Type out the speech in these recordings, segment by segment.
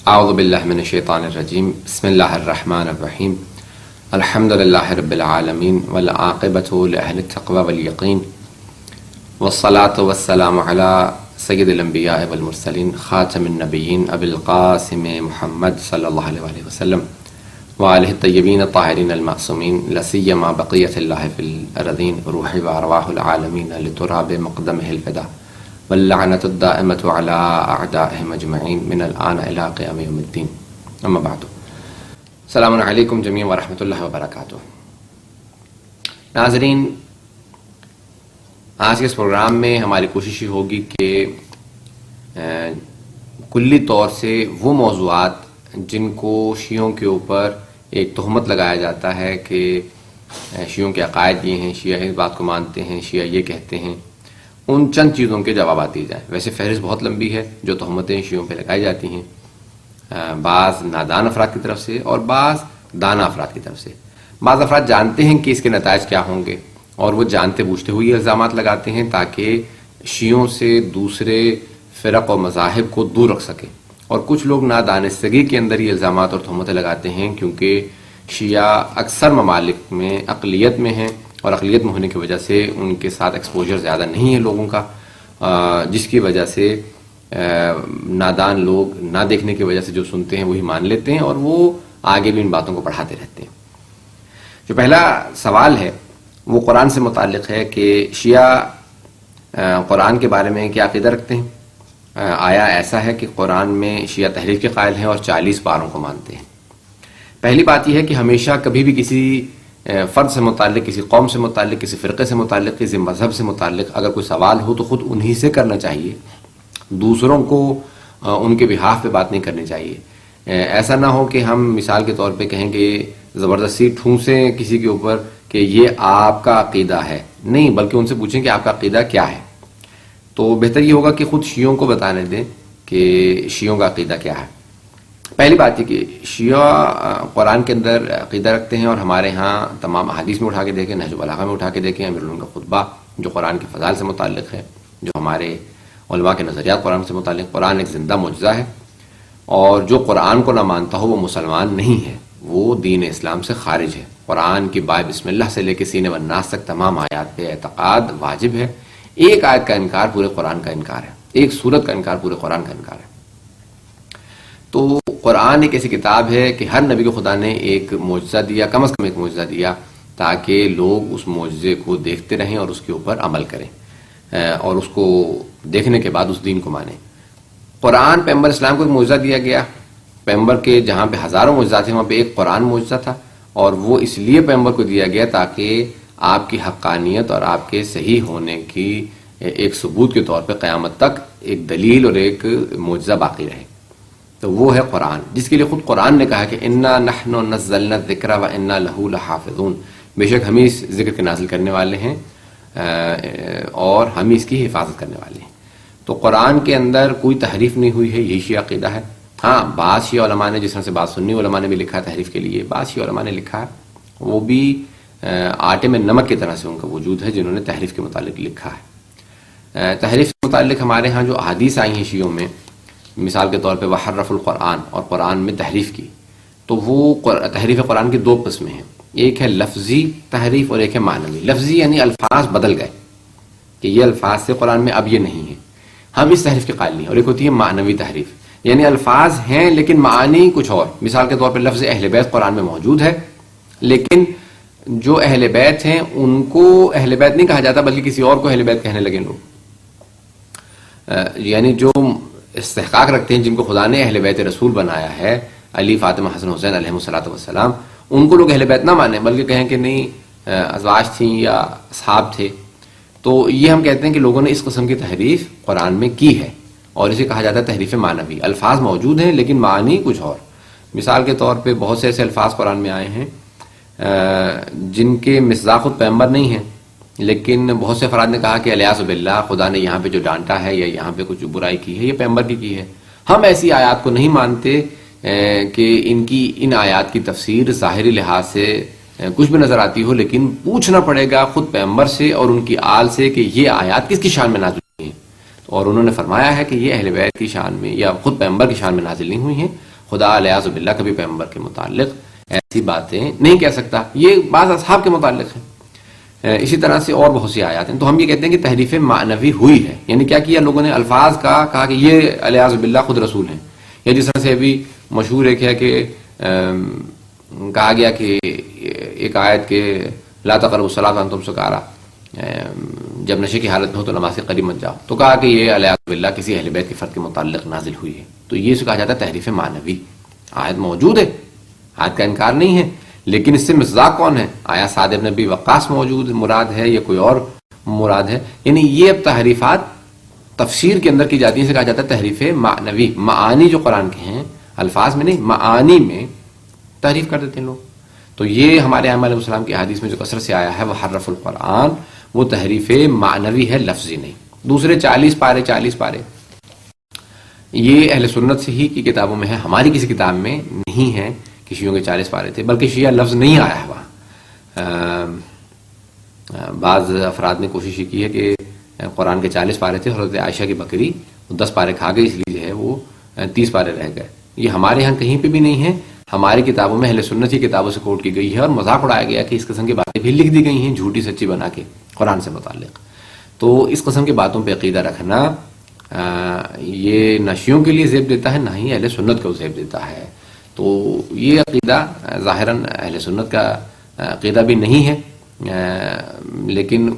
اعوذ باللہ من الشیطان الرجیم بسم اللہ الرحمن الرحیم الحمد للہ رب العالمین والعاقبۃ لأہل التقوی والیقین والصلاة والسلام علی سید الانبیاء والمرسلین خاتم النبیین ابی القاسم محمد صلی اللہ علیہ وآلہ وسلم وآلہ الطیبین الطاہرین المعصومین لسیما بقیۃ اللہ فی الارضین روح و ارواح العالمین لتراب مقدمہ الفدا واللعنۃ الدائمۃ علی اعدائہم اجمعین من الآن الی قیام یوم الدین اما بعد السلام علیکم جمیعا ورحمۃ اللہ وبرکاتہ۔ ناظرین، آج کے اس پروگرام میں ہماری کوشش یہ ہوگی کہ کلی طور سے وہ موضوعات جن کو شیعوں کے اوپر ایک تہمت لگایا جاتا ہے کہ شیعوں کے عقائد یہ ہیں، شیعہ اس بات کو مانتے ہیں، شیعہ یہ کہتے ہیں، ان چند چیزوں کے جوابات دیے جائیں۔ ویسے فہرست بہت لمبی ہے جو تہمتیں شیعوں پہ لگائی جاتی ہیں، بعض نادان افراد کی طرف سے اور بعض دانا افراد کی طرف سے۔ بعض افراد جانتے ہیں کہ اس کے نتائج کیا ہوں گے اور وہ جانتے بوجھتے ہوئے الزامات لگاتے ہیں تاکہ شیعوں سے دوسرے فرق و مذاہب کو دور رکھ سکیں، اور کچھ لوگ نادانستگی کے اندر یہ الزامات اور تہمتیں لگاتے ہیں کیونکہ شیعہ اکثر ممالک میں اقلیت میں ہیں اور اقلیت میں ہونے کی وجہ سے ان کے ساتھ ایکسپوجر زیادہ نہیں ہے لوگوں کا، جس کی وجہ سے نادان لوگ نہ دیکھنے کی وجہ سے جو سنتے ہیں وہی مان لیتے ہیں اور وہ آگے بھی ان باتوں کو پڑھاتے رہتے ہیں۔ جو پہلا سوال ہے وہ قرآن سے متعلق ہے کہ شیعہ قرآن کے بارے میں کیا عقیدہ رکھتے ہیں؟ آیا ایسا ہے کہ قرآن میں شیعہ تحریف کے قائل ہیں اور 40 پاروں کو مانتے ہیں؟ پہلی بات یہ ہے کہ ہمیشہ کبھی بھی کسی فرد سے متعلق، کسی قوم سے متعلق، کسی فرقے سے متعلق، کسی مذہب سے متعلق اگر کوئی سوال ہو تو خود انہی سے کرنا چاہیے، دوسروں کو ان کے بحاف پہ بات نہیں کرنی چاہیے۔ ایسا نہ ہو کہ ہم مثال کے طور پہ کہیں کہ زبردستی ٹھونسیں کسی کے اوپر کہ یہ آپ کا عقیدہ ہے، نہیں، بلکہ ان سے پوچھیں کہ آپ کا عقیدہ کیا ہے۔ تو بہتر یہ ہوگا کہ خود شیعوں کو بتانے دیں کہ شیعوں کا عقیدہ کیا ہے۔ پہلی بات یہ کہ شیعہ قرآن کے اندر عقیدہ رکھتے ہیں، اور ہمارے ہاں تمام احادیث میں اٹھا کے دیکھیں، نہج البلاغہ میں اٹھا کے دیکھیں، امیر کا خطبہ جو قرآن کے فضائل سے متعلق ہے، جو ہمارے علماء کے نظریات قرآن سے متعلق، قرآن ایک زندہ معجزہ ہے، اور جو قرآن کو نہ مانتا ہو وہ مسلمان نہیں ہے، وہ دین اسلام سے خارج ہے۔ قرآن کی بائے بسم اللہ سے لے کے سینے والناس تک تمام آیات پہ اعتقاد واجب ہے۔ ایک آیت کا انکار پورے قرآن کا انکار ہے، ایک سورت کا انکار پورے قرآن کا انکار ہے۔ تو قرآن ایک ایسی کتاب ہے کہ ہر نبی کو خدا نے ایک معجزہ دیا، کم از کم ایک معجزہ دیا، تاکہ لوگ اس معجزے کو دیکھتے رہیں اور اس کے اوپر عمل کریں اور اس کو دیکھنے کے بعد اس دین کو مانیں۔ قرآن پیغمبر اسلام کو ایک معجزہ دیا گیا، پیغمبر کے جہاں پہ ہزاروں معجزات تھے وہاں پہ ایک قرآن معجزہ تھا، اور وہ اس لیے پیغمبر کو دیا گیا تاکہ آپ کی حقانیت اور آپ کے صحیح ہونے کی ایک ثبوت کے طور پہ قیامت تک ایک دلیل اور ایک معجزہ باقی رہے۔ تو وہ ہے قرآن، جس کے لیے خود قرآن نے کہا کہ انا نحن نزلنا الذکر وانا لہ لحافظون، بے شک ہم ہی اس ذکر کے نازل کرنے والے ہیں اور ہم اس کی حفاظت کرنے والے ہیں۔ تو قرآن کے اندر کوئی تحریف نہیں ہوئی ہے، یہی شیعہ عقیدہ ہے۔ ہاں، بعض شیعہ علماء نے، جس طرح سے بعض سنی علماء نے بھی لکھا ہے تحریف کے لیے، بعض شیعہ علماء نے لکھا ہے، وہ بھی آٹے میں نمک کی طرح سے ان کا وجود ہے جنہوں نے تحریف کے متعلق لکھا ہے۔ تحریف کے متعلق ہمارے ہاں جو احادیث آئی ہیں شیعوں میں، مثال کے طور پہ وحرف القرآن، اور قرآن میں تحریف کی، تو وہ تحریف قرآن کی دو قسمیں ہیں، ایک ہے لفظی تحریف اور ایک ہے معنوی۔ لفظی یعنی الفاظ بدل گئے کہ یہ الفاظ سے قرآن میں اب یہ نہیں ہے، ہم اس تحریف کے قائل نہیں ہیں۔ اور ایک ہوتی ہے معنوی تحریف، یعنی الفاظ ہیں لیکن معانی کچھ اور۔ مثال کے طور پہ لفظ اہل بیت قرآن میں موجود ہے، لیکن جو اہل بیت ہیں ان کو اہل بیت نہیں کہا جاتا بلکہ کسی اور کو اہل بیت کہنے لگے لوگ، یعنی جو استحقاق رکھتے ہیں، جن کو خدا نے اہل بیت رسول بنایا ہے، علی، فاطمہ، حسن، حسین علیہ الصلوۃ والسلام، ان کو لوگ اہل بیت نہ مانیں بلکہ کہیں کہ نہیں ازواج تھیں یا اصحاب تھے۔ تو یہ ہم کہتے ہیں کہ لوگوں نے اس قسم کی تحریف قرآن میں کی ہے، اور اسے کہا جاتا ہے تحریف معنوی۔ الفاظ موجود ہیں لیکن معنی کچھ اور۔ مثال کے طور پہ بہت سے ایسے الفاظ قرآن میں آئے ہیں جن کے مصداق خود پیغمبر نہیں ہیں، لیکن بہت سے افراد نے کہا کہ الیاذ باللہ، خدا نے یہاں پہ جو ڈانٹا ہے یا یہاں پہ کچھ برائی کی ہے یہ پیغمبر کی ہے۔ ہم ایسی آیات کو نہیں مانتے کہ ان آیات کی تفسیر ظاہری لحاظ سے کچھ بھی نظر آتی ہو، لیکن پوچھنا پڑے گا خود پیغمبر سے اور ان کی آل سے کہ یہ آیات کس کی شان میں نازل ہوئی ہیں، اور انہوں نے فرمایا ہے کہ یہ اہل بیت کی شان میں یا خود پیغمبر کی شان میں نازل نہیں ہوئی ہیں، خدا الیاذ باللہ کبھی پیغمبر کے متعلق ایسی باتیں نہیں کہہ سکتا. یہ بعض اصحاب کے متعلق ہے. اسی طرح سے اور بہت سی آیات ہیں. تو ہم یہ کہتے ہیں کہ تحریف معنوی ہوئی ہے. یعنی کیا کیا لوگوں نے الفاظ کا کہا کہ یہ الیاذ باللہ خود رسول ہیں. یا جس طرح سے ابھی مشہور ایک ہے کہ کہا گیا کہ ایک آیت کے لا تقربوا الصلاۃ وانتم سکارا، جب نشے کی حالت میں ہو تو نماز کے قریب مت جاؤ، تو کہا کہ یہ الیاذ باللہ کسی اہل بیت کے فرد کے متعلق نازل ہوئی ہے. تو یہ سے کہا جاتا ہے تحریف معنوی. آیت موجود ہے، آیت کا انکار نہیں ہے، لیکن اس سے مصداق کون ہے؟ آیا سعد بن ابی وقاص موجود مراد ہے یا کوئی اور مراد ہے؟ یعنی یہ اب تحریفات تفسیر کے اندر کی جاتی ہیں. اسے کہا جاتا ہے تحریف معنوی. معانی جو قرآن کے ہیں الفاظ میں نہیں، معانی میں تحریف کر دیتے ہیں لوگ. تو یہ ہمارے ائمہ علیہ السلام کی حدیث میں جو کثرت سے آیا ہے وہ حرف القرآن، وہ تحریف معنوی ہے، لفظی نہیں. دوسرے 40 پارے یہ اہل سنت سے ہی کی کتابوں میں ہے، ہماری کسی کتاب میں نہیں ہے کہ شیعوں کے 40 پارے تھے، بلکہ شیعہ لفظ نہیں آیا ہے وہاں. بعض افراد نے کوشش کی ہے کہ قرآن کے 40 پارے تھے، حضرت عائشہ کی بکری 10 پارے کھا گئی، اس لیے جو ہے وہ 30 پارے رہ گئے. یہ ہمارے ہاں کہیں پہ بھی نہیں ہے. ہماری کتابوں میں اہل سنت کی کتابوں سے کوٹ کی گئی ہے، اور مذاق اڑایا گیا کہ اس قسم کی باتیں بھی لکھ دی گئی ہیں جھوٹی سچی بنا کے قرآن سے متعلق. تو اس قسم کی باتوں پہ عقیدہ رکھنا یہ نہ شیعوں کے لیے زیب دیتا ہے، نہ ہی اہل سنت کو زیب دیتا ہے. تو یہ عقیدہ ظاہراً اہل سنت کا عقیدہ بھی نہیں ہے، لیکن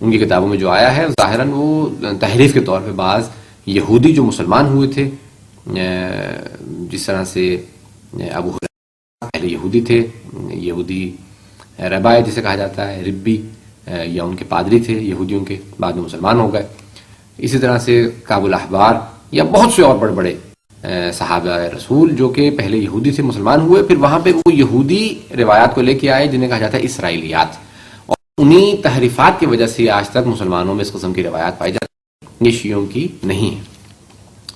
ان کی کتابوں میں جو آیا ہے ظاہراً وہ تحریف کے طور پہ بعض یہودی جو مسلمان ہوئے تھے، جس طرح سے ابو ہریرہ پہلے یہودی تھے، یہودی ربائے جسے کہا جاتا ہے، ربی یا ان کے پادری تھے یہودیوں کے، بعد میں مسلمان ہو گئے. اسی طرح سے کعب الاحبار یا بہت سے اور بڑے بڑے صحابہ رسول جو کہ پہلے یہودی سے مسلمان ہوئے، پھر وہاں پہ وہ یہودی روایات کو لے کے آئے جنہیں کہا جاتا ہے اسرائیلیات، اور انہی تحریفات کی وجہ سے آج تک مسلمانوں میں اس قسم کی روایات پائی جاتی ہیں. یہ شیعوں کی نہیں ہے.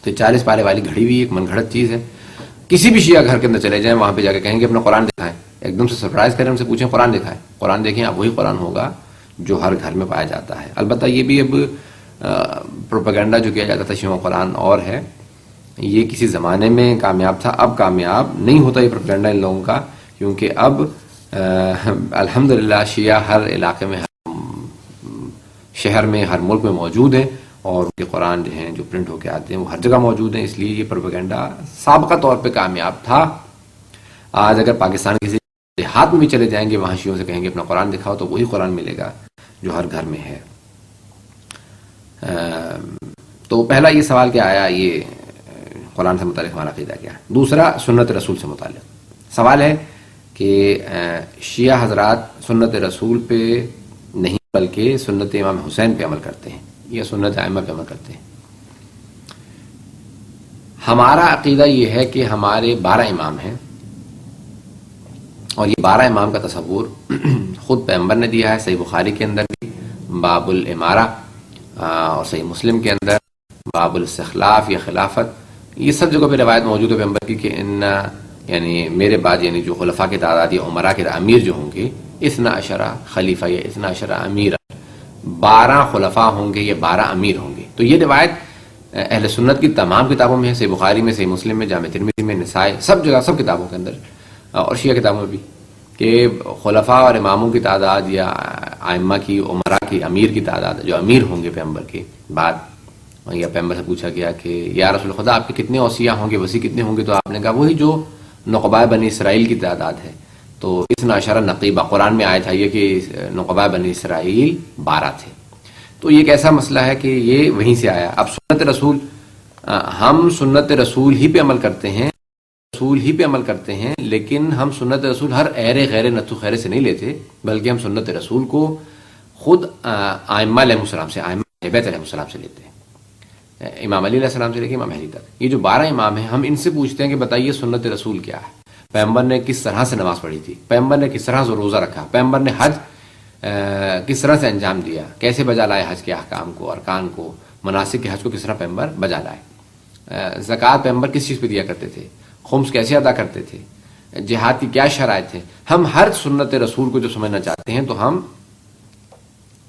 تو 40 پارے والی گھڑی بھی ایک من گھڑت چیز ہے. کسی بھی شیعہ گھر کے اندر چلے جائیں، وہاں پہ جا کے کہیں گے اپنا قرآن دکھائیں، ایک دم سے سرپرائز کریں، ان سے پوچھیں قرآن دکھائیں، قرآن دیکھیں، اب وہی قرآن ہوگا جو ہر گھر میں پایا جاتا ہے. البتہ یہ بھی اب پروپیگنڈا جو کیا جاتا تھا شیعوں قرآن اور ہے، یہ کسی زمانے میں کامیاب تھا، اب کامیاب نہیں ہوتا یہ پروپیگنڈا ان لوگوں کا، کیونکہ اب الحمدللہ شیعہ ہر علاقے میں، ہر شہر میں، ہر ملک میں موجود ہیں، اور ان کے قرآن جو ہیں جو پرنٹ ہو کے آتے ہیں وہ ہر جگہ موجود ہیں. اس لیے یہ پروپیگنڈا سابقہ طور پہ کامیاب تھا. آج اگر پاکستان کسی دیہات میں بھی چلے جائیں گے، وہاں شیعوں سے کہیں گے اپنا قرآن دکھاؤ، تو وہی قرآن ملے گا جو ہر گھر میں ہے. تو پہلا یہ سوال کیا آیا، یہ قرآن سے متعلق ہمارا عقیدہ کیا ہے. دوسرا سنت رسول سے متعلق سوال ہے کہ شیعہ حضرات سنت رسول پہ نہیں بلکہ سنت امام حسین پہ عمل کرتے ہیں یا سنت ائمہ پہ عمل کرتے ہیں. ہمارا عقیدہ یہ ہے کہ ہمارے 12 امام ہیں، اور یہ 12 امام کا تصور خود پیغمبر نے دیا ہے. صحیح بخاری کے اندر بھی باب الامارہ، اور صحیح مسلم کے اندر باب الاستخلاف یا خلافت، یہ سب جگہ پہ روایت موجود ہے پیغمبر کی کہ ان یعنی میرے بعد یعنی جو خلفاء کے تعداد یا عمراء کے امیر جو ہوں گے 12 خلیفہ یا 12 امیر، 12 خلفاء ہوں گے یا 12 امیر ہوں گے. تو یہ روایت اہل سنت کی تمام کتابوں میں ہے، صحیح بخاری میں، صحیح مسلم میں، جامع ترمذی میں، نسائی، سب جگہ، سب کتابوں کے اندر، اور شیعہ کتابوں میں بھی، کہ خلفاء اور اماموں کی تعداد یا ائمہ کی، عمراء کی، امیر کی تعداد جو امیر ہوں گے پیغمبر کے بعد. یا پیغمبر سے پوچھا گیا کہ یا رسول خدا آپ کے کتنے اوصیاء ہوں گے، وصی کتنے ہوں گے؟ تو آپ نے کہا وہی جو نقباء بنی اسرائیل کی تعداد ہے. تو 12 نقیبہ قرآن میں آیا تھا یہ کہ نقباء بنی اسرائیل 12 تھے. تو یہ ایک ایسا مسئلہ ہے کہ یہ وہیں سے آیا. اب سنت رسول، ہم سنت رسول ہی پہ عمل کرتے ہیں، لیکن ہم سنت رسول ہر ایرے غیر نتو خیرے سے نہیں لیتے، بلکہ ہم سنت رسول کو خود ائمہ علیہ السلام سے، ائمہ اہل بیت علیہ السلام سے لیتے ہیں، امام علی علیہ السلام سے لے کے امام مہدی تک. یہ جو 12 امام ہیں، ہم ان سے پوچھتے ہیں کہ بتائیے سنت رسول کیا ہے، پیغمبر نے کس طرح سے نماز پڑھی تھی، پیغمبر نے کس طرح سے روزہ رکھا، پیغمبر نے حج کس طرح سے انجام دیا، کیسے بجا لائے حج کے احکام کو، ارکان کو، مناسک کے حج کو کس طرح پیغمبر بجا لائے، زکوٰۃ پیغمبر کس چیز پہ دیا کرتے تھے، خمس کیسے ادا کرتے تھے، جہاد کی کیا شرائط تھے. ہم ہر سنت رسول کو جو سمجھنا چاہتے ہیں تو ہم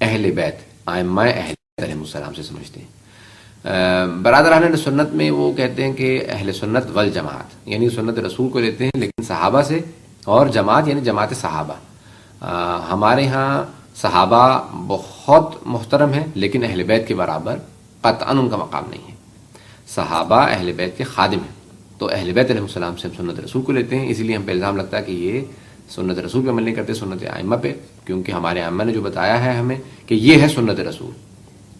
اہل بیت، ائمہ اہل بیت علیہ السلام سے سمجھتے ہیں. برادران سنت میں وہ کہتے ہیں کہ اہل سنت والجماعت یعنی سنت رسول کو لیتے ہیں لیکن صحابہ سے، اور جماعت یعنی جماعت صحابہ. ہمارے ہاں صحابہ بہت محترم ہیں لیکن اہل بیت کے برابر قطعاً ان کا مقام نہیں ہے. صحابہ اہل بیت کے خادم ہیں، تو اہل بیت علیہ السلام سے ہم سنت رسول کو لیتے ہیں. اسی لیے ہم پہ الزام لگتا ہے کہ یہ سنت رسول پہ عمل نہیں کرتے، سنت ائمہ پہ، کیونکہ ہمارے ائمہ نے جو بتایا ہے ہمیں کہ یہ ہے سنت رسول.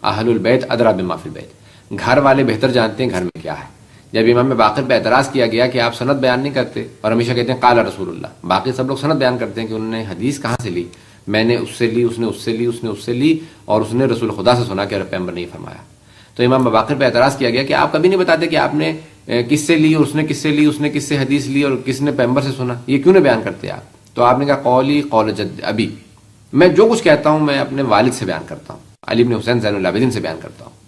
اہل البیت ادری بما فی البیت، گھر والے بہتر جانتے ہیں گھر میں کیا ہے. جب امام باقر پہ اعتراض کیا گیا کہ آپ سند بیان نہیں کرتے اور ہمیشہ کہتے ہیں قال رسول اللہ، باقی سب لوگ سند بیان کرتے ہیں کہ انہوں نے حدیث کہاں سے لی، میں نے اس سے لی، اس نے اس سے لی، اس نے اس سے لی، اور اس نے رسول خدا سے سنا کہ پیغمبر نہیں فرمایا. تو امام باقر پہ اعتراض کیا گیا کہ آپ کبھی نہیں بتاتے کہ آپ نے کس سے لی اور اس نے کس سے لی، اس نے کس سے حدیث لی اور کس نے پیغمبر سے سنا، یہ کیوں نہیں بیان کرتے آپ؟ تو آپ نے کہا قولی قول جد ابی، میں جو کچھ کہتا ہوں میں اپنے والد سے بیان کرتا ہوں، علی بن حسین زین العابدین سے بیان کرتا ہوں.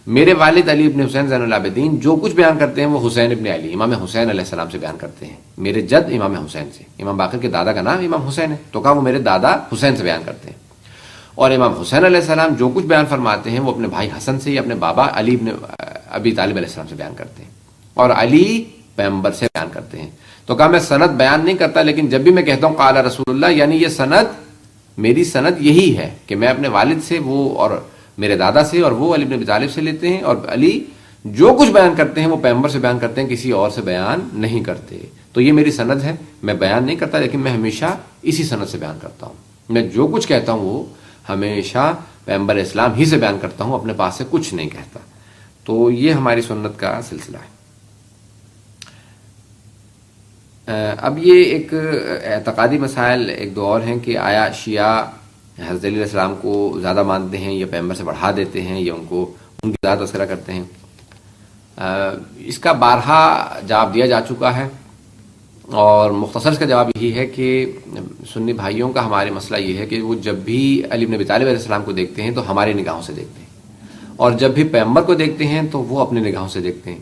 میرے والد علی بن حسین زین العابدین جو کچھ بیان کرتے ہیں وہ حسین ابن علی امام حسین علیہ السلام سے بیان کرتے ہیں. میرے جد امام حسین سے، امام باقر کے دادا کا نام امام حسین ہے تو کہا وہ میرے دادا حسین سے بیان کرتے ہیں. اور امام حسین علیہ السلام جو کچھ بیان فرماتے ہیں وہ اپنے بھائی حسن سے یا اپنے بابا علی بن ابی طالب علیہ السلام سے بیان کرتے ہیں، اور علی پیغمبر سے بیان کرتے ہیں. تو کہا میں سند بیان نہیں کرتا لیکن جب بھی میں کہتا ہوں قال رسول اللہ یعنی یہ سند، میری سند یہی ہے کہ میں اپنے والد سے وہ اور میرے دادا سے اور وہ علی بن ابی طالب سے لیتے ہیں، اور علی جو کچھ بیان کرتے ہیں وہ پیغمبر سے بیان کرتے ہیں، کسی اور سے بیان نہیں کرتے. تو یہ میری سند ہے، میں بیان نہیں کرتا لیکن میں ہمیشہ اسی سند سے بیان کرتا ہوں. میں جو کچھ کہتا ہوں وہ ہمیشہ پیغمبر اسلام ہی سے بیان کرتا ہوں، اپنے پاس سے کچھ نہیں کہتا. تو یہ ہماری سنت کا سلسلہ ہے. اب یہ ایک اعتقادی مسائل ایک دو اور ہیں کہ آیا شیعہ حضرت علی علیہ السلام کو زیادہ مانتے ہیں یا پیغمبر سے بڑھا دیتے ہیں یا ان کو ان کی ذات تذکرہ کرتے ہیں. اس کا بارہا جواب دیا جا چکا ہے اور مختصر اس کا جواب یہی ہے کہ سنی بھائیوں کا ہمارے مسئلہ یہ ہے کہ وہ جب بھی علی بن ابی طالب علیہ السلام کو دیکھتے ہیں تو ہماری نگاہوں سے دیکھتے ہیں، اور جب بھی پیغمبر کو دیکھتے ہیں تو وہ اپنی نگاہوں سے دیکھتے ہیں.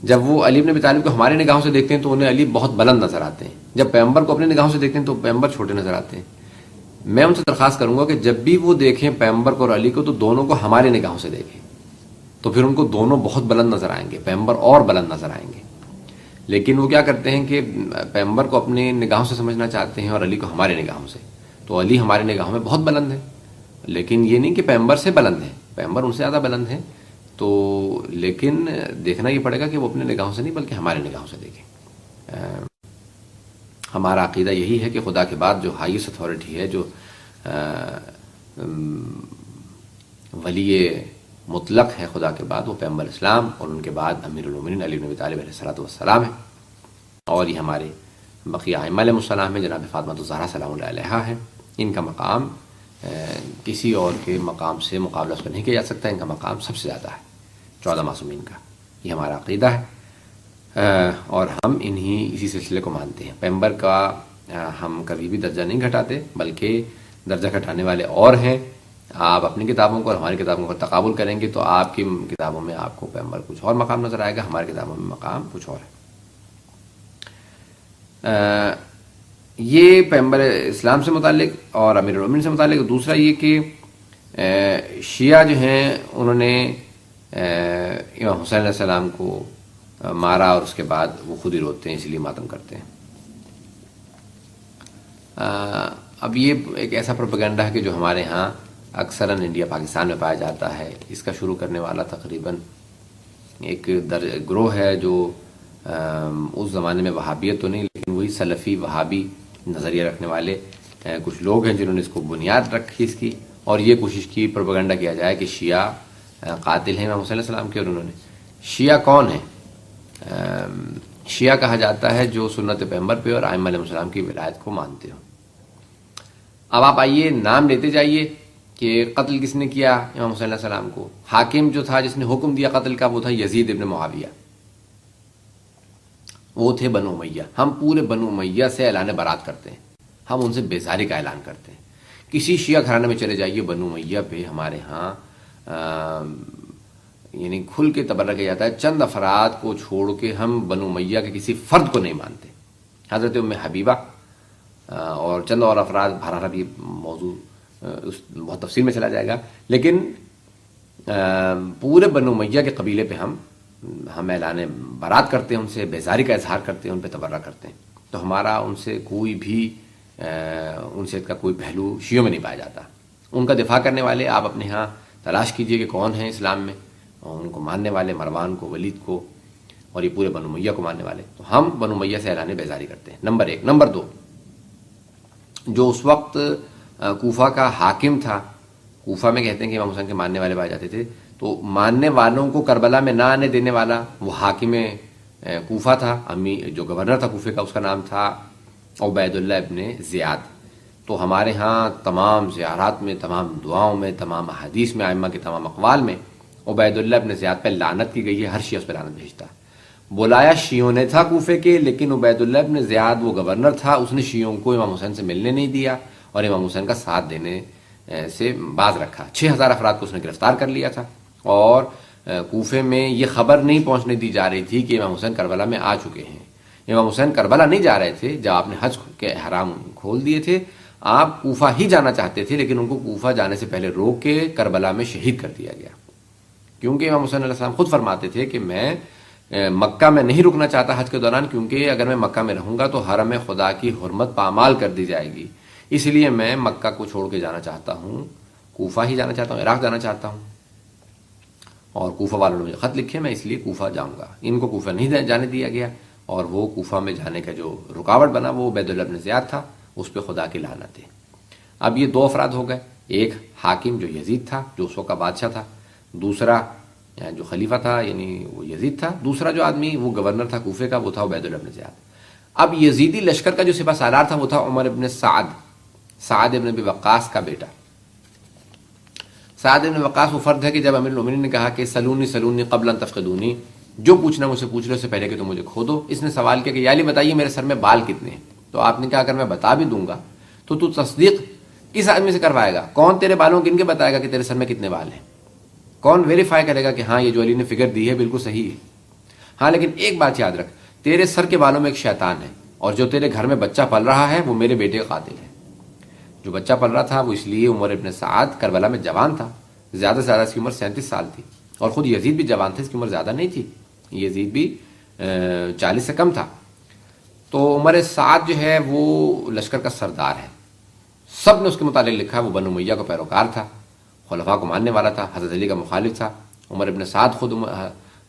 جب وہ علی بن ابی طالب کو ہماری نگاہوں سے دیکھتے ہیں تو انہیں علی بہت بلند نظر آتے ہیں، جب پیغمبر کو اپنی نگاہوں سے دیکھتے ہیں تو پیغمبر چھوٹے نظر آتے ہیں. میں ان سے درخواست کروں گا کہ جب بھی وہ دیکھیں پیغمبر کو اور علی کو تو دونوں کو ہماری نگاہوں سے دیکھیں، تو پھر ان کو دونوں بہت بلند نظر آئیں گے، پیغمبر اور بلند نظر آئیں گے. لیکن وہ کیا کرتے ہیں کہ پیغمبر کو اپنی نگاہوں سے سمجھنا چاہتے ہیں اور علی کو ہماری نگاہوں سے. تو علی ہماری نگاہوں میں بہت بلند ہے، لیکن یہ نہیں کہ پیغمبر سے بلند ہے، پیغمبر ان سے زیادہ بلند ہے. تو لیکن دیکھنا یہ پڑے گا کہ وہ اپنے نگاہوں سے نہیں بلکہ ہمارے نگاہوں سے دیکھیں. ہمارا عقیدہ یہی ہے کہ خدا کے بعد جو ہائیسٹ اتھارٹی ہے، جو ولی مطلق ہے خدا کے بعد، وہ پیغمبر اسلام، اور ان کے بعد امیر المومنین علی بن ابی طالب علیہ السلام ہے. اور یہ ہمارے بقیہ ائمہ علیہ السلام ہیں، جناب فاطمہ الزہرا سلام اللہ علیہا ہے. ان کا مقام کسی اور کے مقام سے مقابلہ اس پر نہیں کیا جا سکتا. ان کا مقام سب سے زیادہ ہے 14 معصومین کا. یہ ہمارا عقیدہ ہے اور ہم اسی سلسلے کو مانتے ہیں. پیغمبر کا ہم کبھی بھی درجہ نہیں گھٹاتے، بلکہ درجہ گھٹانے والے اور ہیں. آپ اپنی کتابوں کو اور ہماری کتابوں کو تقابل کریں گے تو آپ کی کتابوں میں آپ کو پیغمبر کچھ اور مقام نظر آئے گا، ہماری کتابوں میں مقام کچھ اور ہے. یہ پیغمبر اسلام سے متعلق اور امیر المومنین سے متعلق. دوسرا یہ کہ شیعہ جو ہیں انہوں نے امام حسین علیہ السلام کو مارا اور اس کے بعد وہ خود ہی روتے ہیں، اس لیے ماتم کرتے ہیں. اب یہ ایک ایسا پروپیگنڈا ہے کہ جو ہمارے ہاں اکثراً انڈیا پاکستان میں پایا جاتا ہے. اس کا شروع کرنے والا تقریباً ایک گروہ ہے جو اس زمانے میں وہابیت تو نہیں لیکن وہی سلفی وہابی نظریہ رکھنے والے کچھ لوگ ہیں جنہوں نے اس کو بنیاد رکھی اس کی، اور یہ کوشش کی پروپیگنڈا کیا جائے کہ شیعہ قاتل ہیں امام حسین علیہ السلام کے. اور انہوں نے شیعہ کون ہیں؟ شیعہ کہا جاتا ہے جو سنت پیغمبر پہ اور ائمہ علیہ السلام کی ولایت کو مانتے ہو. اب آپ آئیے نام لیتے جائیے کہ قتل کس نے کیا امام حسین علیہ السلام کو. حاکم جو تھا جس نے حکم دیا قتل کا وہ تھا یزید ابن معاویہ، وہ تھے بنو امیہ. ہم پورے بنو امیہ سے اعلان برات کرتے ہیں، ہم ان سے بیزاری کا اعلان کرتے ہیں. کسی شیعہ گھرانے میں چلے جائیے بنو امیہ پہ ہمارے ہاں یعنی کھل کے تبرہ کیا جاتا ہے. چند افراد کو چھوڑ کے ہم بنو امیہ کے کسی فرد کو نہیں مانتے. حضرت ام حبیبہ اور چند اور افراد، بہرحال یہ موضوع بہت تفصیل میں چلا جائے گا، لیکن پورے بنو امیہ کے قبیلے پہ ہم اعلان برات کرتے ہیں، ان سے بیزاری کا اظہار کرتے ہیں، ان پہ تبرہ کرتے ہیں. تو ہمارا ان سے کوئی بھی انسیت کا کوئی پہلو شیعوں میں نہیں پایا جاتا. ان کا دفاع کرنے والے آپ اپنے ہاں تلاش کیجئے کہ کون ہیں اسلام میں، اور ان کو ماننے والے مروان کو، ولید کو، اور یہ پورے بنو امیہ کو ماننے والے. تو ہم بنو امیہ سے اعلان بیزاری کرتے ہیں، نمبر 1. نمبر 2، جو اس وقت کوفہ کا حاکم تھا، کوفہ میں کہتے ہیں کہ امام حسین کے ماننے والے پائے جاتے تھے، تو ماننے والوں کو کربلا میں نہ آنے دینے والا وہ حاکم کوفہ تھا، جو گورنر تھا کوفے کا، اس کا نام تھا عبید اللہ ابن زیاد. تو ہمارے ہاں تمام زیارات میں، تمام دعاؤں میں، تمام احادیث میں، ائمہ کے تمام اقوال میں عبید اللہ ابن زیاد پہ لعنت کی گئی ہے. ہر شیعہ اس پہ لعنت بھیجتا. بلایا شیعوں نے تھا کوفے کے، لیکن عبید اللہ ابن زیاد وہ گورنر تھا، اس نے شیعوں کو امام حسین سے ملنے نہیں دیا اور امام حسین کا ساتھ دینے سے باز رکھا. 6000 افراد کو اس نے گرفتار کر لیا تھا، اور کوفے میں یہ خبر نہیں پہنچنے دی جا رہی تھی کہ امام حسین کربلا میں آ چکے ہیں. امام حسین کربلا نہیں جا رہے تھے. جب آپ نے حج کے احرام کھول دیے تھے، آپ کوفہ ہی جانا چاہتے تھے، لیکن ان کو کوفہ جانے سے پہلے روک کے کربلا میں شہید کر دیا گیا. کیونکہ امام حسین علیہ السلام خود فرماتے تھے کہ میں مکہ میں نہیں رکنا چاہتا حج کے دوران، کیونکہ اگر میں مکہ میں رہوں گا تو حرم خدا کی حرمت پامال کر دی جائے گی. اس لیے میں مکہ کو چھوڑ کے جانا چاہتا ہوں، کوفہ ہی جانا چاہتا ہوں، عراق جانا چاہتا ہوں. اور کوفہ والوں نے مجھے خط لکھے، میں اس لیے کوفہ جاؤں گا. ان کو کوفہ نہیں جانے دیا گیا، اور وہ کوفہ میں جانے کا جو رکاوٹ بنا وہ عبید اللہ بن زیاد تھا، اس پہ خدا کی لعنت ہے. اب یہ 2 افراد ہو گئے، ایک حاکم جو یزید تھا، جو اس وقت کا بادشاہ تھا، دوسرا جو خلیفہ تھا یعنی وہ یزید تھا، دوسرا جو آدمی وہ گورنر تھا کوفے کا، وہ تھا عبید اللہ بن زیاد. اب یزیدی لشکر کا جو سپہ سالار تھا وہ تھا عمر ابن سعد ابن ابی وقاص کا بیٹا. سعد ابن وقاص وہ فرد ہے کہ جب امیر المومنین نے کہا کہ سلونی قبل ان تفقدونی، جو پوچھنا مجھ سے پوچھ لو، اس سے پہلے کہ تم مجھے کھو دو. اس نے سوال کیا کہ یا علی بتائیے میرے سر میں بال کتنے ہیں. تو آپ نے کہا اگر میں بتا بھی دوں گا تو تصدیق کس آدمی سے کروائے گا؟ کون تیرے بالوں گن کے بتائے گا کہ تیرے سر میں کتنے بال ہیں؟ کون ویریفائی کرے گا کہ ہاں یہ جو علی نے فگر دی ہے بالکل صحیح ہے؟ ہاں، لیکن ایک بات یاد رکھ، تیرے سر کے بالوں میں ایک شیطان ہے، اور جو تیرے گھر میں بچہ پل رہا ہے وہ میرے بیٹے کا قاتل ہے. جو بچہ پل رہا تھا وہ اس لیے عمر ابن سعد کربلا میں جوان تھا، زیادہ سے زیادہ اس کی عمر 37 سال تھی، اور خود یزید بھی جوان تھا، اس کی عمر زیادہ نہیں تھی، یزید بھی 40 سے کم تھا. تو عمر سعد جو ہے وہ لشکر کا سردار ہے. سب نے اس کے متعلق لکھا، وہ بنو امیہ کا پیروکار تھا، خلفاء کو ماننے والا تھا، حضرت علی کا مخالف تھا. عمر ابن سعد خود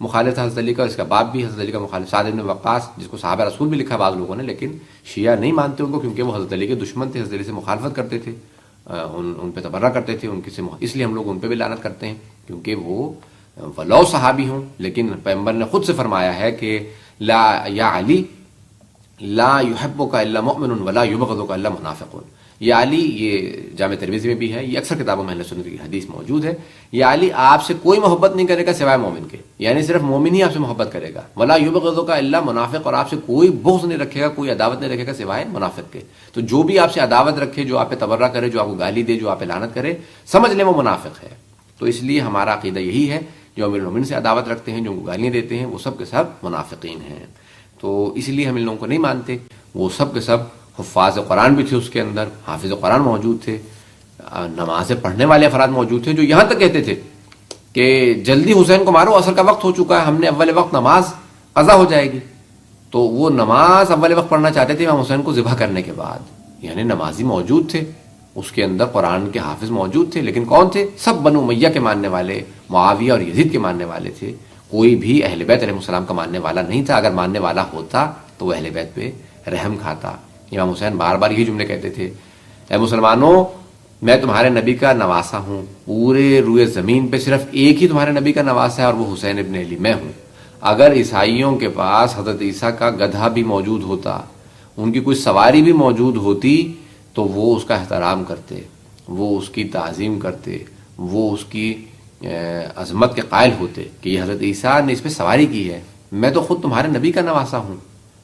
مخالف تھا حضرت علی کا، اس کا باپ بھی حضرت علی کا مخالف. سعد ابن وقاص جس کو صحابہ رسول بھی لکھا بعض لوگوں نے، لیکن شیعہ نہیں مانتے ان کو، کیونکہ وہ حضرت علی کے دشمن تھے، حضرت علی سے مخالفت کرتے تھے، ان پہ تبرہ کرتے تھے، اس لیے ہم لوگ ان پہ بھی لعنت کرتے ہیں، کیونکہ وہ ولو صحابی ہوں، لیکن پیغمبر نے خود سے فرمایا ہے کہ لا یا علی لا يحبك الا مؤمن ولا يبغضك الا منافق. یا علی، یہ جامع ترمذی میں بھی ہے، یہ اکثر کتابوں میں اہل سنت کی حدیث موجود ہے، یا علی آپ سے کوئی محبت نہیں کرے گا سوائے مومن کے، یعنی صرف مومن ہی آپ سے محبت کرے گا. ولا یبغضک الا منافق، اور آپ سے کوئی بغض نہیں رکھے گا، کوئی عداوت نہیں رکھے گا سوائے منافق کے. تو جو بھی آپ سے عداوت رکھے، جو آپ پہ تبرہ کرے، جو آپ کو گالی دے، جو آپ پہ لعنت کرے، سمجھ لیں وہ منافق ہے. تو اس لیے ہمارا عقیدہ یہی ہے، جو امیر المومنین سے عداوت رکھتے ہیں، جو گالیاں دیتے ہیں، وہ سب کے سب منافقین ہیں. تو اس لیے ہم ان لوگوں کو نہیں مانتے. وہ سب کے سب حفاظ قرآن بھی تھے، اس کے اندر حافظ قرآن موجود تھے، نمازیں پڑھنے والے افراد موجود تھے، جو یہاں تک کہتے تھے کہ جلدی حسین کو مارو، عصر کا وقت ہو چکا ہے، ہم نے اول وقت نماز قضا ہو جائے گی. تو وہ نماز اول وقت پڑھنا چاہتے تھے امام حسین کو ذبح کرنے کے بعد. یعنی نمازی موجود تھے، اس کے اندر قرآن کے حافظ موجود تھے، لیکن کون تھے؟ سب بنو امیہ کے ماننے والے، معاویہ اور یزید کے ماننے والے تھے. کوئی بھی اہل بیت علیہ السلام کا ماننے والا نہیں تھا. اگر ماننے والا ہوتا تو وہ اہل بیت پہ رحم کھاتا. امام حسین بار بار یہی جملے کہتے تھے، اے مسلمانوں، میں تمہارے نبی کا نواسا ہوں، پورے روئے زمین پہ صرف ایک ہی تمہارے نبی کا نواسا ہے، اور وہ حسین ابن علی میں ہوں. اگر عیسائیوں کے پاس حضرت عیسیٰ کا گدھا بھی موجود ہوتا، ان کی کوئی سواری بھی موجود ہوتی، تو وہ اس کا احترام کرتے، وہ اس کی تعظیم کرتے، وہ اس کی عظمت کے قائل ہوتے کہ یہ حضرت عیسیٰ نے اس پہ سواری کی ہے. میں تو خود تمہارے نبی کا نواسا ہوں،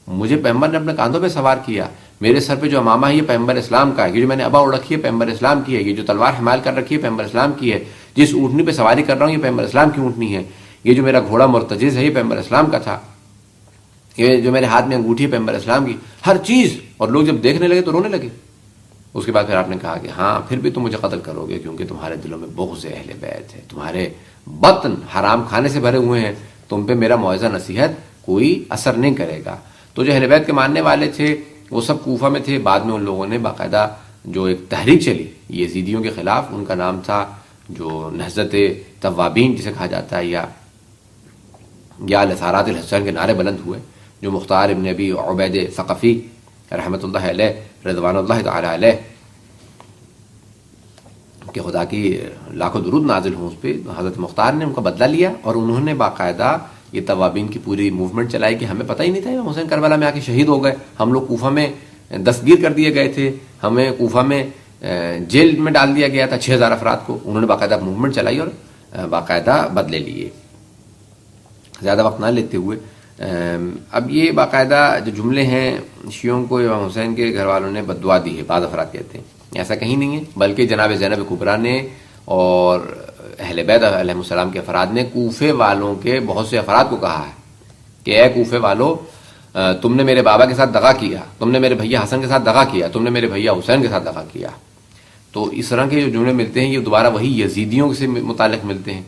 مجھے پیغمبر نے اپنے کاندھوں پہ سوار کیا، میرے سر پہ جو امامہ ہے یہ پیغمبر اسلام کا ہے، یہ جو میں نے ابا اڑ رکھی ہے پیغمبر اسلام کی ہے، یہ جو تلوار حمال کر رکھی ہے پیغمبر اسلام کی ہے، جس اونٹنی پہ سواری کر رہا ہوں یہ پیغمبر اسلام کی اونٹنی ہے، یہ جو میرا گھوڑا مرتجز ہے یہ پیغمبر اسلام کا تھا، یہ جو میرے ہاتھ میں انگوٹھی ہے پیغمبر اسلام کی، ہر چیز. اور لوگ جب دیکھنے لگے تو رونے لگے. اس کے بعد پھر آپ نے کہا کہ ہاں پھر بھی تم مجھے قتل کرو گے کیونکہ تمہارے دلوں میں بغض اہل بیت ہے، تمہارے بطن حرام کھانے سے بھرے ہوئے ہیں، تم پہ میرا موعظہ نصیحت کوئی اثر نہیں کرے گا۔ تو جو اہل بیت کے ماننے والے تھے وہ سب کوفہ میں تھے۔ بعد میں ان لوگوں نے باقاعدہ جو ایک تحریک چلی یزیدیوں کے خلاف، ان کا نام تھا جو نہضت توابین جسے کہا جاتا ہے، یا لثارات الحسین کے نعرے بلند ہوئے، جو مختار ابن ابی عبید ثقفی رحمۃ اللہ علیہ رضوان اللہ تعالی علیہ کہ خدا کی لاکھوں درود نازل ہوں اس پہ، حضرت مختار نے ان کا بدلہ لیا اور انہوں نے باقاعدہ یہ توابین کی پوری موومنٹ چلائی کہ ہمیں پتہ ہی نہیں تھا امام حسین کربلا میں آ کے شہید ہو گئے، ہم لوگ کوفہ میں دستگیر کر دیے گئے تھے، ہمیں کوفہ میں جیل میں ڈال دیا گیا تھا 6000 افراد کو۔ انہوں نے باقاعدہ موومنٹ چلائی اور باقاعدہ بدلے لیے۔ زیادہ وقت نہ لیتے ہوئے اب یہ باقاعدہ جو جملے ہیں شیعوں کو امام حسین کے گھر والوں نے بد دعا دی ہے، بعض افراد کہتے ہیں، ایسا کہیں نہیں ہے، بلکہ جناب زینب کبریٰ نے اور اہل بیت علیہ السلام کے افراد نے کوفے والوں کے بہت سے افراد کو کہا ہے کہ اے کوفے والو، تم نے میرے بابا کے ساتھ دغا کیا، تم نے میرے بھیا حسن کے ساتھ دغا کیا، تم نے میرے بھیا حسین کے ساتھ دغا کیا۔ تو اس طرح کے جو جملے ملتے ہیں یہ دوبارہ وہی یزیدیوں سے متعلق ملتے ہیں،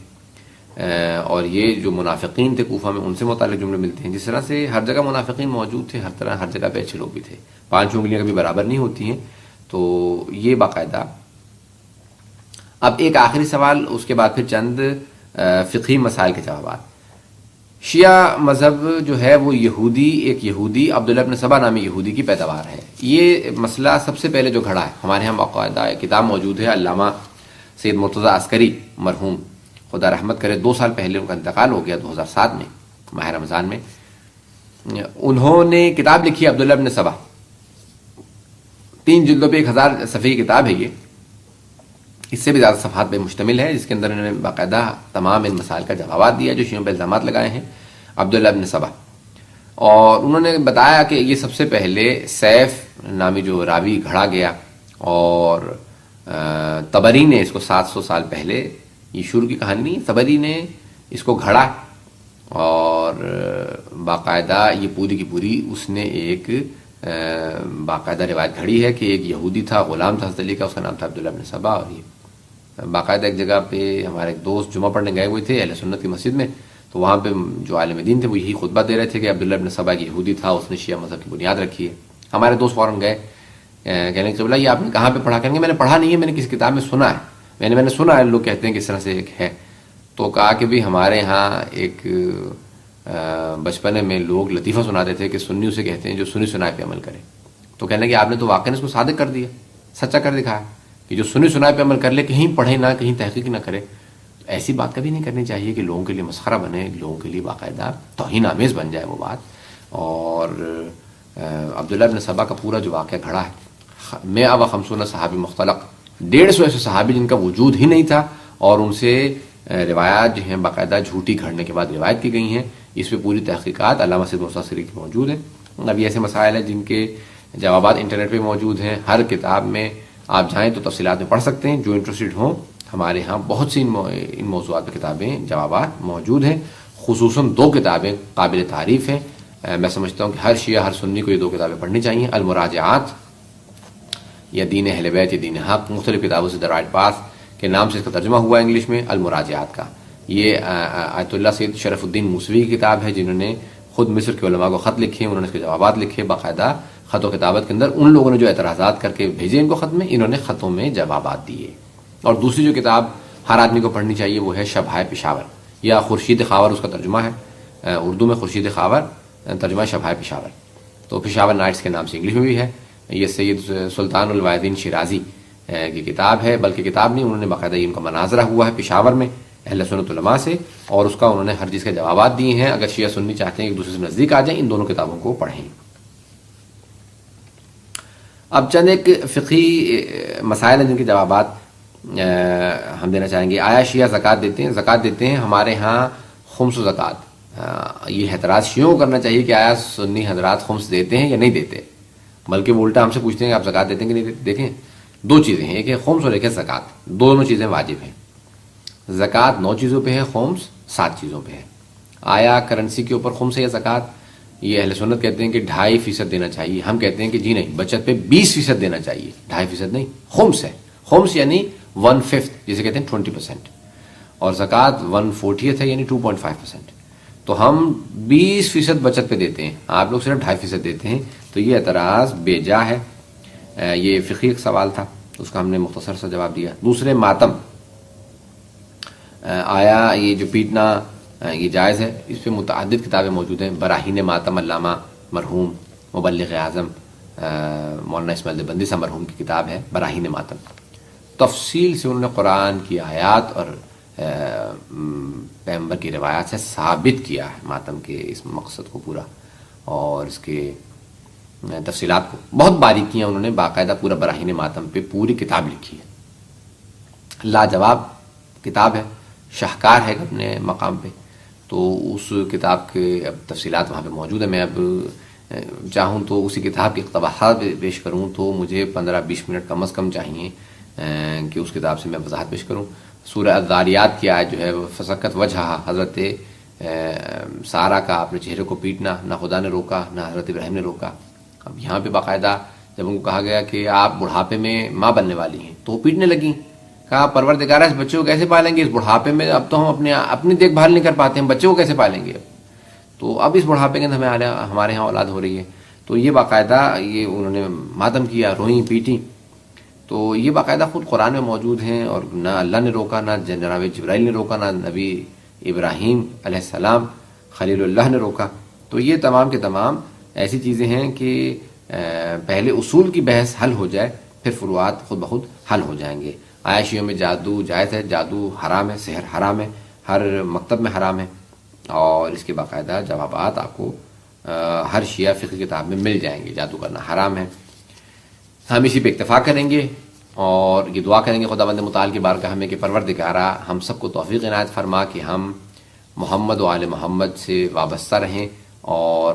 اور یہ جو منافقین تھے کوفہ میں ان سے متعلق جملے ملتے ہیں۔ جس طرح سے ہر جگہ منافقین موجود تھے، ہر جگہ پہ اچھے لوگ بھی تھے، 5 انگلیاں کبھی برابر نہیں ہوتی ہیں۔ تو یہ باقاعدہ اب ایک آخری سوال، اس کے بعد پھر چند فقہی مسائل کے جوابات۔ شیعہ مذہب جو ہے وہ ایک یہودی عبداللہ ابن سبا نامی یہودی کی پیداوار ہے۔ یہ مسئلہ سب سے پہلے جو گھڑا ہے، ہمارے ہاں باقاعدہ کتاب موجود ہے، علامہ سید مرتضیٰ عسکری مرحوم خدا رحمت کرے، 2 سال پہلے ان کا انتقال ہو گیا 2007 میں ماہ رمضان میں۔ انہوں نے کتاب لکھی عبداللہ ابن سبا، 3 جلدوں پہ 1000 صفحے کی کتاب ہے یہ، اس سے بھی زیادہ صفحات پہ مشتمل ہے، جس کے اندر انہوں نے باقاعدہ تمام ان مسائل کا جوابات دیا جو شیعوں پہ الزامات لگائے ہیں عبداللہ ابن سبا۔ اور انہوں نے بتایا کہ یہ سب سے پہلے سیف نامی جو راوی گھڑا گیا، اور طبری نے اس کو 700 سال پہلے، یہ شروع کی کہانی نہیں، طبری نے اس کو گھڑا اور باقاعدہ یہ پوری کی پوری اس نے ایک باقاعدہ روایت گھڑی ہے کہ ایک یہودی تھا، غلام تھا حضرت علی کا، اس کا نام تھا عبداللہ ابن سبا۔ اور یہ باقاعدہ ایک جگہ پہ ہمارے ایک دوست جمعہ پڑھنے گئے ہوئے تھے اہل سنت کی مسجد میں، تو وہاں پہ جو عالم دین تھے وہ یہی خطبہ دے رہے تھے کہ عبداللہ ابن سبا ایک یہودی تھا، اس نے شیعہ مذہب کی بنیاد رکھی ہے۔ ہمارے دوست فوراً گئے، کہنے کہ قبلہ یہ آپ نے کہاں پہ پڑھا؟ کہیں گے میں نے پڑھا نہیں ہے، میں نے کسی کتاب میں سنا ہے، میں نے سنا ہے، لوگ کہتے ہیں کہ اس طرح سے ایک ہے۔ تو کہا کہ بھی ہمارے ہاں ایک بچپنے میں لوگ لطیفہ سناتے تھے کہ سنی اسے کہتے ہیں جو سنی سنائے پہ عمل کرے۔ تو کہنے کہ آپ نے تو واقعی اس کو صادق کر دیا، سچا کر دکھایا کہ جو سنی سنائے پہ عمل کر لے، کہیں پڑھے نہ، کہیں تحقیق نہ کرے۔ تو ایسی بات کبھی نہیں کرنی چاہیے کہ لوگوں کے لیے مسخرہ بنے، لوگوں کے لیے باقاعدہ توہین آمیز بن جائے وہ بات۔ اور عبداللہ ابن سبا کا پورا جو واقعہ گھڑا ہے، 150 صحابی مختلق، 150 ایسے صحابی جن کا وجود ہی نہیں تھا، اور ان سے روایات جو ہیں باقاعدہ جھوٹی گھڑنے کے بعد روایت کی گئی ہیں۔ اس پہ پوری تحقیقات علامہ سید مرتضیٰ عسکری کی موجود ہیں۔ اب یہ ایسے مسائل ہیں جن کے جوابات انٹرنیٹ پہ موجود ہیں، ہر کتاب میں آپ جائیں تو تفصیلات میں پڑھ سکتے ہیں۔ جو انٹرسٹڈ ہوں، ہمارے ہاں بہت سی ان موضوعات پہ کتابیں جوابات موجود ہیں، خصوصاً 2 کتابیں قابل تعریف ہیں۔ میں سمجھتا ہوں کہ ہر شیعہ، ہر سنی کو یہ 2 کتابیں پڑھنی چاہیے، المراجعات یا دین اہل بیت یا دین حق، مختلف کتابوں سے، دی رائٹ پاث کے نام سے اس کا ترجمہ ہوا ہے انگلش میں، المراجعات کا۔ یہ آیت اللہ سید شرف الدین موسوی کی کتاب ہے، جنہوں نے خود مصر کے علماء کو خط لکھے، انہوں نے اس کے جوابات لکھے باقاعدہ خط و کتابت کے اندر، ان لوگوں نے جو اعتراضات کر کے بھیجے ان کو خط میں، انہوں نے خطوں میں جوابات دیے۔ اور دوسری جو کتاب ہر آدمی کو پڑھنی چاہیے وہ ہے شبہ پشاور، یا خورشید خاور اس کا ترجمہ ہے، اردو میں خورشید خاور، ترجمہ شبہ پشاور، تو پشاور نائٹس کے نام سے انگلش میں بھی ہے۔ یہ سید سلطان الواحدین شیرازی کی کتاب ہے، بلکہ کتاب نہیں، انہوں نے باقاعدہ ان کا مناظرہ ہوا ہے پشاور میں اہل سنت علماء سے، اور اس کا انہوں نے ہر چیز کے جوابات دیے ہیں۔ اگر شیعہ سنی چاہتے ہیں ایک دوسرے سے نزدیک آ جائیں، ان دونوں کتابوں کو پڑھیں۔ اب چند ایک فقہی مسائل ہیں جن کے جوابات ہم دینا چاہیں گے۔ آیا شیعہ زکوٰۃ دیتے ہیں؟ زکوٰۃ دیتے ہیں، ہمارے ہاں خمس و زکوٰۃ۔ یہ اعتراض شیعوں کو کرنا چاہیے کہ آیا سنی حضرات خمس دیتے ہیں یا نہیں دیتے، بلکہ وہ الٹا ہم سے پوچھتے ہیں کہ آپ زکوٰۃ دیتے ہیں کہ نہیں دیتے۔ دیکھیں 2 چیزیں ہیں، ایک ہے خمس اور ایک ہے زکوٰۃ، دونوں چیزیں واجب ہیں۔ زکوٰۃ 9 چیزوں پہ ہے، خمس 7 چیزوں پہ ہے۔ آیا کرنسی کے اوپر خمس ہے یا زکوٰۃ، یہ اہل سنت کہتے ہیں کہ 2.5% دینا چاہیے، ہم کہتے ہیں کہ جی نہیں، بچت پہ 20% دینا چاہیے، 2.5% نہیں، خمس ہے، خمس یعنی 1/5 جسے کہتے ہیں 20%، اور زکوٰۃ 1/40 ہے یعنی 2.5%، تو ہم 20% بچت پہ دیتے ہیں، آپ لوگ صرف 2.5% دیتے ہیں، تو یہ اعتراض بے جا ہے۔ یہ فقہی ایک سوال تھا، اس کا ہم نے مختصر سا جواب دیا۔ دوسرے، ماتم، آیا یہ جو پیٹنا یہ جائز ہے؟ اس پہ متعدد کتابیں موجود ہیں۔ براہین ماتم، علامہ مرحوم مبلغ اعظم مولانا اسماعیل دیوبندی صاحب مرحوم کی کتاب ہے براہین ماتم، تفصیل سے انہوں نے قرآن کی آیات اور پیغمبر کی روایات سے ثابت کیا ہے ماتم کے اس مقصد کو پورا، اور اس کے تفصیلات کو بہت باریکیاں انہوں نے باقاعدہ پورا براہین ماتم پہ پوری کتاب لکھی ہے۔ لاجواب کتاب ہے، شاہکار ہے اپنے مقام پہ، تو اس کتاب کے اب تفصیلات وہاں پہ موجود ہیں۔ میں اب چاہوں تو اسی کتاب کے اقتباسات پیش کروں تو مجھے 15-20 منٹ کم از کم چاہیے کہ اس کتاب سے میں وضاحت پیش کروں۔ سورہ الذاریات کی آیت جو ہے، فسکت وجہہ، حضرت سارہ کا اپنے چہرے کو پیٹنا، نہ خدا نے روکا نہ حضرت ابراہیم نے روکا۔ اب یہاں پہ باقاعدہ جب ان کو کہا گیا کہ آپ بڑھاپے میں ماں بننے والی ہیں تو وہ پیٹنے لگیں، کہا پروردگارہ اس بچے کو کیسے پالیں گے اس بڑھاپے میں، اب تو ہم اپنی دیکھ بھال نہیں کر پاتے ہیں، بچے کو کیسے پالیں گے اب، تو اب اس بڑھاپے کے اندر ہمارے ہاں اولاد ہو رہی ہے، تو یہ باقاعدہ یہ انہوں نے ماتم کیا، روئیں پیٹیں، تو یہ باقاعدہ خود قرآن میں موجود ہیں، اور نہ اللہ نے روکا، نہ جناب جبرائیل نے روکا، نہ نبی ابراہیم علیہ السلام خلیل اللہ نے روکا۔ تو یہ تمام کے تمام ایسی چیزیں ہیں کہ پہلے اصول کی بحث حل ہو جائے، پھر فروعات خود بخود حل ہو جائیں گے۔ عائشیوں میں جادو جائز ہے، جادو حرام ہے، سحر حرام ہے، ہر مکتب میں حرام ہے، اور اس کے باقاعدہ جوابات آپ کو ہر شیعہ فقہ کتاب میں مل جائیں گے۔ جادو کرنا حرام ہے۔ ہم اسی پہ اکتفا کریں گے اور یہ دعا کریں گے خداوند متعال کی بارگاہ میں کہ پروردگارہ ہم سب کو توفیق عنایت فرما کہ ہم محمد و آل محمد سے وابستہ رہیں اور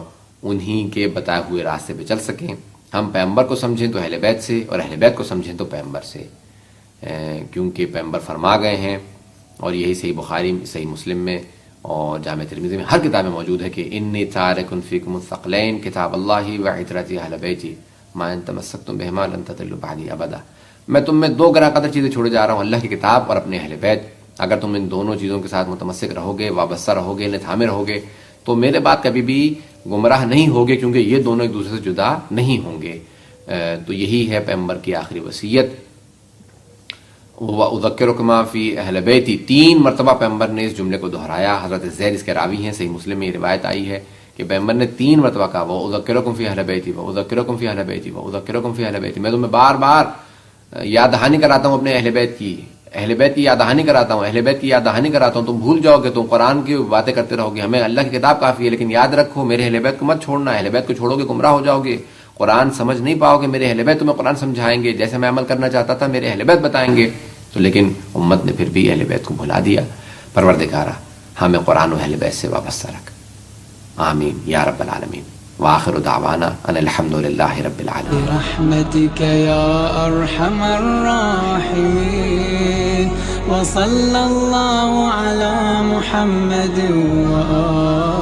انہی کے بتائے ہوئے راستے پہ چل سکیں۔ ہم پیغمبر کو سمجھیں تو اہل بیت سے، اور اہل بیت کو سمجھیں تو پیغمبر سے، کیونکہ پیغمبر فرما گئے ہیں، اور یہی صحیح بخاری، صحیح مسلم میں اور جامع ترمذی میں ہر کتاب میں موجود ہے کہ انی تارک فیکم الثقلین کتاب اللہ و عترتی اہل بیتی ما ان تمسکتم بہما لن تضلوا بعدی ابدا۔ میں تم میں 2 گراں قدر چیزیں چھوڑے جا رہا ہوں، اللہ کی کتاب اور اپنے اہل بیت۔ اگر تم ان دونوں چیزوں کے ساتھ متمسک رہو گے، وابستہ رہو گے، انہیں تھامے رہو گے، تو میرے بعد کبھی بھی گمراہ نہیں ہوگے، کیونکہ یہ دونوں ایک دوسرے سے جدا نہیں ہوں گے۔ تو یہی ہے پیغمبر کی آخری وصیت۔ وَأُذَكِّرُكُمَا فِي أَهْلِ بَيْتِي، 3 مرتبہ پیغمبر نے اس جملے کو دہرایا۔ حضرت زید اس کے راوی ہیں، صحیح مسلم میں یہ روایت آئی ہے کہ پیغمبر نے 3 مرتبہ کہا وَأُذَكِّرُكُمْ فِي أَهْلِ بَيْتِي وَأُذَكِّرُكُمْ فِي أَهْلِ بَيْتِي وَأُذَكِّرُكُمْ فِي أَهْلِ بَيْتِي، میں تمہیں بار بار یاد دہانی کراتا ہوں اپنے اہل بیت کی، اہل بیت کی یاد دہانی کراتا ہوں، اہل بیت کی یاد دہانی کراتا ہوں، تم بھول جاؤ گے، تم قرآن کی باتیں کرتے رہو گے، ہمیں اللہ کی کتاب کافی ہے، لیکن یاد رکھو میرے اہل بیت کو مت چھوڑنا، اہل بیت کو چھوڑو گے گمراہ ہو جاؤ گے، قرآن سمجھ نہیں پاؤ گے، میرے اہل بیت تمہیں قرآن سمجھائیں گے، جیسے میں عمل کرنا چاہتا تھا میرے اہل بیت بتائیں گے۔ تو لیکن امت نے پھر بھی اہل بیت کو بھلا دیا۔ پروردگارہ ہمیں قرآن و اہل بیت سے وابستہ رکھ، آمین یا رب العالمین۔ وآخر دعوانا ان الحمد للہ رب العالمین۔ برحمتك يا أرحم الراحمين، وصلى الله على محمد وآله